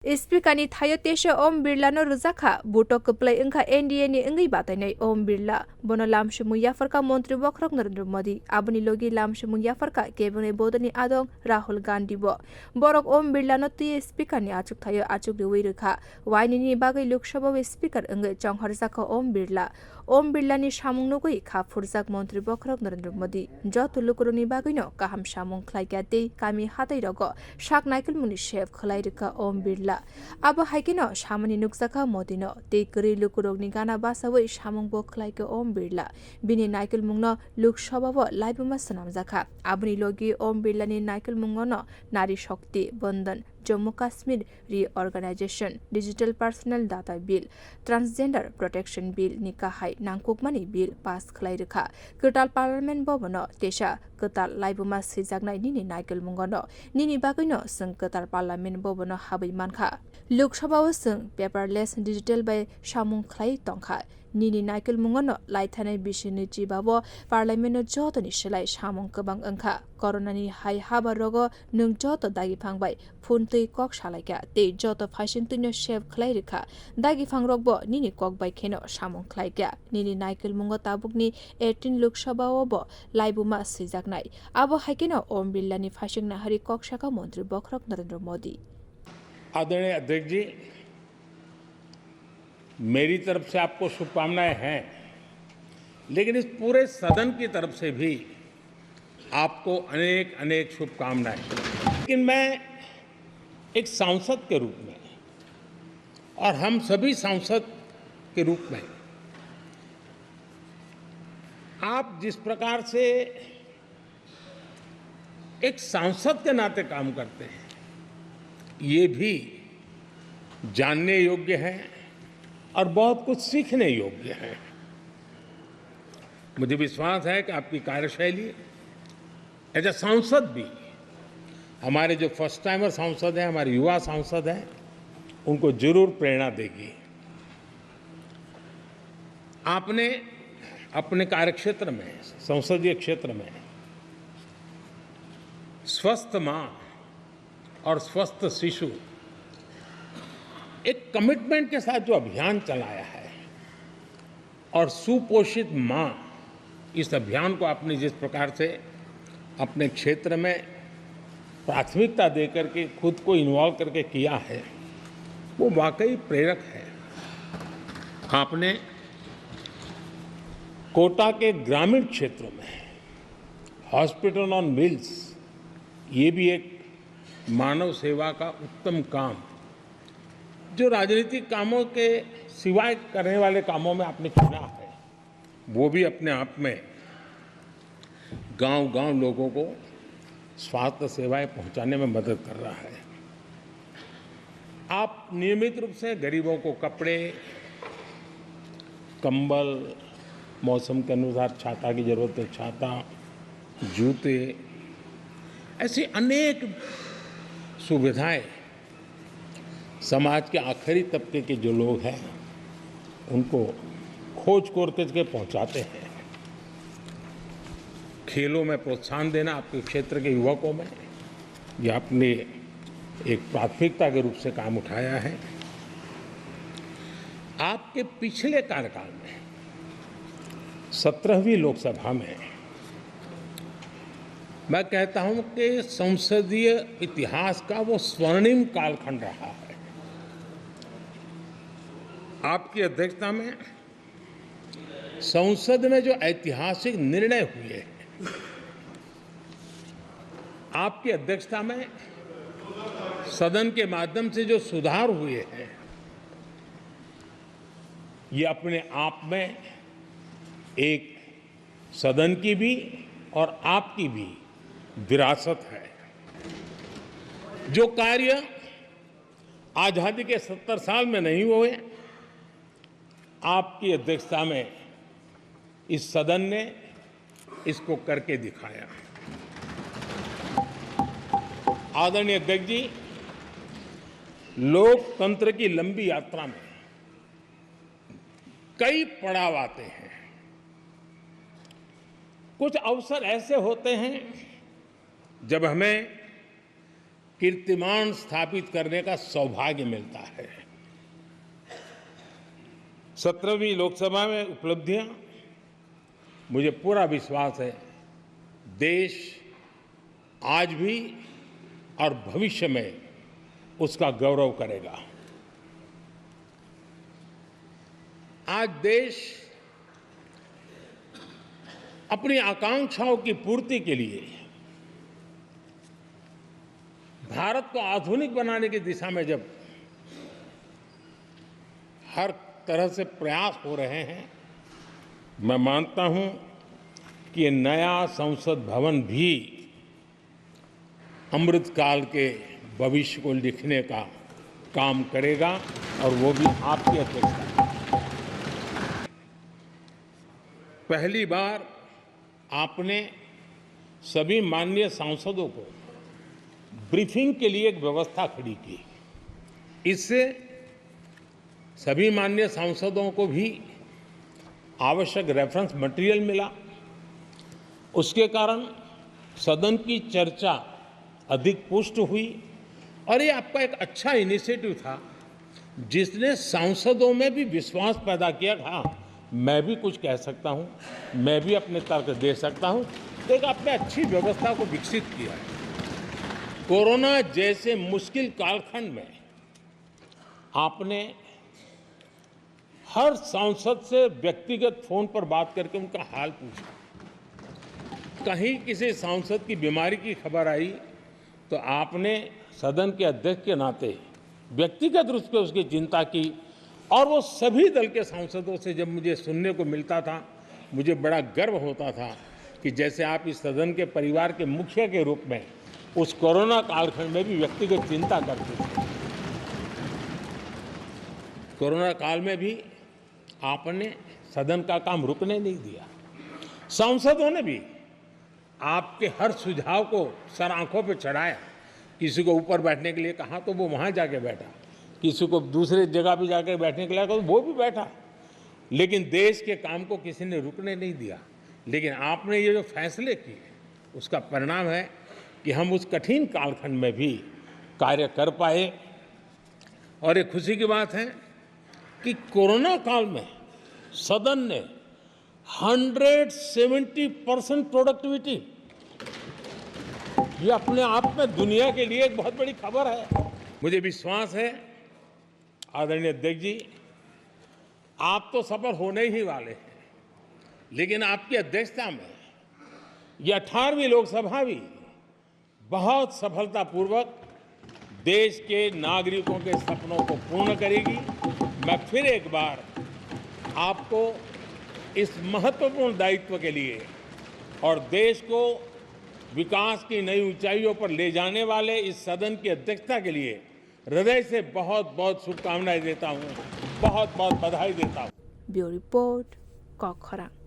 Speaker Thayo Tesha Om Birla no Ruzaka, Butok play Inka NDA ni Ingi Batane Om Birla, Bono Lam Shamu Yafarka Montri Bokrok Narendra Modi, Abuni Logi Lam Shamu Yafarka, Kebune Bodani Adong, Rahul Gandhi Bo. Borok Om Birla no Tia Speaker ni Achuk Thayo Achuk de Wirika, Waini Bagai Luk Shabo Speaker Inga Chong Harzaka Om Birla. Om Birla ni Shamung Nogui, Kap Furzak Montri Bokrok Narendra Modi, Jotu Lukuruni Bagino, Kaham Shamung Klaigati, Kami Hatai Rogo, Shak Michael Muni Chef Klairika Om Birla. Abo haikino shamani nuksaka modino te kuri lukurogni gana basawi shamung bo khlaike Om Birla bini Naikul mungno luk sababo laibuma sanamjaka abni logi Om Birla ni Naikul mungono Nari Shakti Bandhan Jammu Kashmir Reorganization Digital Personal Data Bill Transgender Protection Bill ni kahai nangkukmani bill pass khlairika Kirtal Parliament bobono tesha Kirtal laibuma sijaknai nini Naikul mungono nini bagino sung Kirtal Parliament bobono habai manka Lok Sabha sung paperless digital by Shamung Klai Tongka Nini Naikul Mungono Laithane Bishini Jibabo Parliament Joto ni Shilai Shamung Kabang Angka Coronani Hai Haba Rogo Nung Joto Dagi Pang by Puntui Kok Shalaika Te Joto Fashintuno Chef Klairika Dagi Pang Rogbo Nini Kok by Keno Shamung Klaika Nini Naikul Mungo Tabukni 18 Lok Sabha Obo Laibuma Sijaknai Abo Haikeno Om Birla ni Fashing Nahari Kok Shaka Montri Bokrok Narendra Modi आदरणीय अध्यक्ष जी, मेरी तरफ से आपको शुभकामनाएं हैं, लेकिन इस पूरे सदन की तरफ से भी आपको अनेक अनेक शुभकामनाएं। लेकिन मैं एक सांसद के रूप में और हम सभी सांसद के रूप में आप जिस प्रकार से एक सांसद के नाते काम करते हैं ये भी जानने योग्य है और बहुत कुछ सीखने योग्य है। मुझे विश्वास है कि आपकी कार्यशैली एज अ सांसद भी हमारे जो फर्स्ट टाइमर सांसद हैं, हमारे युवा सांसद हैं, उनको जरूर प्रेरणा देगी। आपने अपने कार्यक्षेत्र में, संसदीय क्षेत्र में स्वस्थ मां और स्वस्थ शिशु एक कमिटमेंट के साथ जो अभियान चलाया है और सुपोषित मां, इस अभियान को आपने जिस प्रकार से अपने क्षेत्र में प्राथमिकता देकर के खुद को इन्वॉल्व करके किया है, वो वाकई प्रेरक है। आपने कोटा के ग्रामीण क्षेत्रों में हॉस्पिटल ऑन व्हील्स, ये भी एक मानव सेवा का उत्तम काम जो राजनीतिक कामों के सिवाय करने वाले कामों में आपने चुना है, वो भी अपने आप में गांव-गांव लोगों को स्वास्थ्य सेवाएं पहुंचाने में मदद कर रहा है। आप नियमित रूप से गरीबों को कपड़े, कंबल, मौसम के अनुसार छाता की जरूरत है छाता, जूते, ऐसी अनेक सुविधाएं समाज के आखिरी तबके के जो लोग हैं उनको खोज करके पहुंचाते हैं। खेलों में प्रोत्साहन देना आपके क्षेत्र के युवकों में, ये आपने एक प्राथमिकता के रूप से काम उठाया है। आपके पिछले कार्यकाल में 17वीं लोकसभा में मैं कहता हूं कि संसदीय इतिहास का वो स्वर्णिम कालखंड रहा है। आपकी अध्यक्षता में संसद में जो ऐतिहासिक निर्णय हुए, आपकी अध्यक्षता में सदन के माध्यम से जो सुधार हुए हैं, ये अपने आप में एक सदन की भी और आपकी भी विरासत है। जो कार्य आजादी के 70 साल में नहीं हुए, आपकी अध्यक्षता में इस सदन ने इसको करके दिखाया। आदरणीय अध्यक्ष जी, लोकतंत्र की लंबी यात्रा में कई पड़ाव आते हैं। कुछ अवसर ऐसे होते हैं जब हमें कीर्तिमान स्थापित करने का सौभाग्य मिलता है। 17वीं लोकसभा में उपलब्धियां, मुझे पूरा विश्वास है देश आज भी और भविष्य में उसका गौरव करेगा। आज देश अपनी आकांक्षाओं की पूर्ति के लिए भारत को आधुनिक बनाने की दिशा में जब हर तरह से प्रयास हो रहे हैं, मैं मानता हूं कि ये नया संसद भवन भी अमृतकाल के भविष्य को लिखने का काम करेगा और वो भी आपकी अध्यक्षता में। पहली बार आपने सभी माननीय सांसदों को ब्रीफिंग के लिए एक व्यवस्था खड़ी की। इससे सभी माननीय सांसदों को भी आवश्यक रेफरेंस मटेरियल मिला। उसके कारण सदन की चर्चा अधिक पुष्ट हुई और ये आपका एक अच्छा इनिशिएटिव था जिसने सांसदों में भी विश्वास पैदा किया। हाँ, मैं भी कुछ कह सकता हूँ, मैं भी अपने तर्क दे सकता हूँ। तो एक आपने अच्छी व्यवस्था को विकसित किया है। कोरोना जैसे मुश्किल कालखंड में आपने हर सांसद से व्यक्तिगत फोन पर बात करके उनका हाल पूछा। कहीं किसी सांसद की बीमारी की खबर आई तो आपने सदन के अध्यक्ष के नाते व्यक्तिगत रूप से उसकी चिंता की और वो सभी दल के सांसदों से जब मुझे सुनने को मिलता था, मुझे बड़ा गर्व होता था कि जैसे आप इस सदन के परिवार के मुखिया के रूप में उस कोरोना कालखंड में भी व्यक्तिगत चिंता करते थे। कोरोना काल में भी आपने सदन का काम रुकने नहीं दिया। सांसदों ने भी आपके हर सुझाव को सर आंखों पे चढ़ाया। किसी को ऊपर बैठने के लिए कहा तो वो वहां जाके बैठा, किसी को दूसरे जगह पे जाकर बैठने के लिए कहा तो वो भी बैठा। लेकिन देश के काम को किसी ने रुकने नहीं दिया। लेकिन आपने ये जो फैसले किए उसका परिणाम है कि हम उस कठिन कालखंड में भी कार्य कर पाए। और एक खुशी की बात है कि कोरोना काल में सदन ने 170% प्रोडक्टिविटी, ये अपने आप में दुनिया के लिए एक बहुत बड़ी खबर है। मुझे विश्वास है आदरणीय अध्यक्ष जी, आप तो सफल होने ही वाले हैं, लेकिन आपकी अध्यक्षता में ये 18वीं लोकसभा भी बहुत सफलतापूर्वक देश के नागरिकों के सपनों को पूर्ण करेगी। मैं फिर एक बार आपको इस महत्वपूर्ण दायित्व के लिए और देश को विकास की नई ऊंचाइयों पर ले जाने वाले इस सदन की अध्यक्षता के लिए हृदय से बहुत बहुत शुभकामनाएं देता हूं, बहुत बहुत बधाई देता हूं। ब्यूरो रिपोर्ट, कॉक खरांग।